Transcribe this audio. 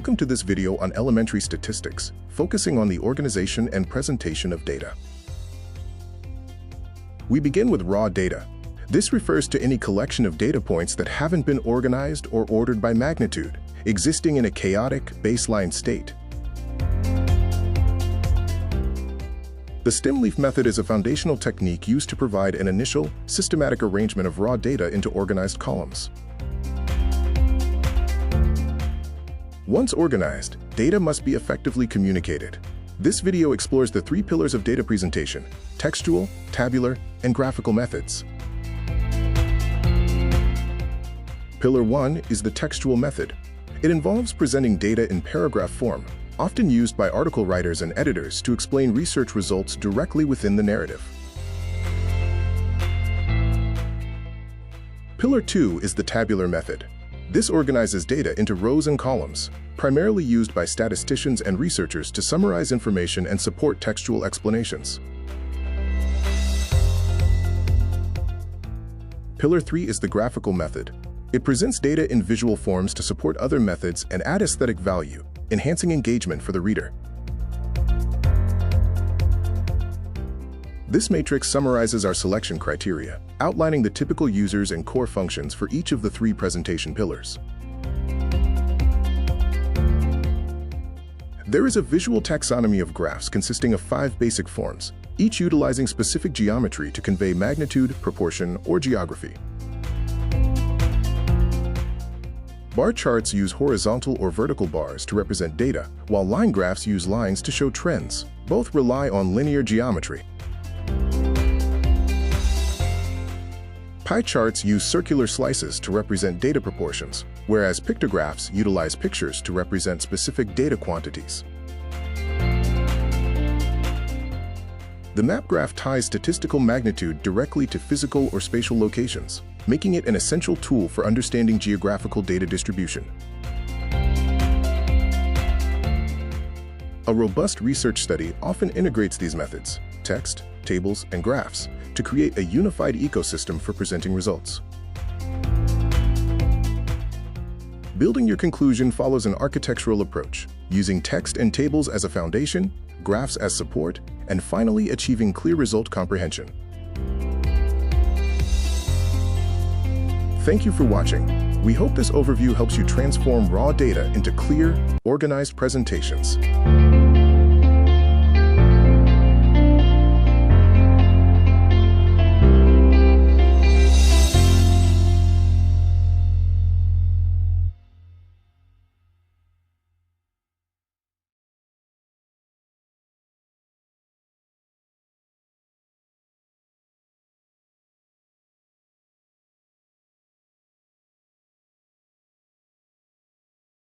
Welcome to this video on elementary statistics, focusing on the organization and presentation of data. We begin with raw data. This refers to any collection of data points that haven't been organized or ordered by magnitude, existing in a chaotic baseline state. The stem leaf method is a foundational technique used to provide an initial, systematic arrangement of raw data into organized columns. Once organized, data must be effectively communicated. This video explores the three pillars of data presentation: textual, tabular, and graphical methods. Pillar 1 is the textual method. It involves presenting data in paragraph form, often used by article writers and editors to explain research results directly within the narrative. Pillar 2 is the tabular method. This organizes data into rows and columns, primarily used by statisticians and researchers to summarize information and support textual explanations. Pillar 3 is the graphical method. It presents data in visual forms to support other methods and add aesthetic value, enhancing engagement for the reader. This matrix summarizes our selection criteria, outlining the typical users and core functions for each of the three presentation pillars. There is a visual taxonomy of graphs consisting of 5 basic forms, each utilizing specific geometry to convey magnitude, proportion, or geography. Bar charts use horizontal or vertical bars to represent data, while line graphs use lines to show trends. Both rely on linear geometry. Pie charts use circular slices to represent data proportions, whereas pictographs utilize pictures to represent specific data quantities. The map graph ties statistical magnitude directly to physical or spatial locations, making it an essential tool for understanding geographical data distribution. A robust research study often integrates these methods, text, tables, and graphs, to create a unified ecosystem for presenting results. Building your conclusion follows an architectural approach, using text and tables as a foundation, graphs as support, and finally achieving clear result comprehension. Thank you for watching. We hope this overview helps you transform raw data into clear, organized presentations.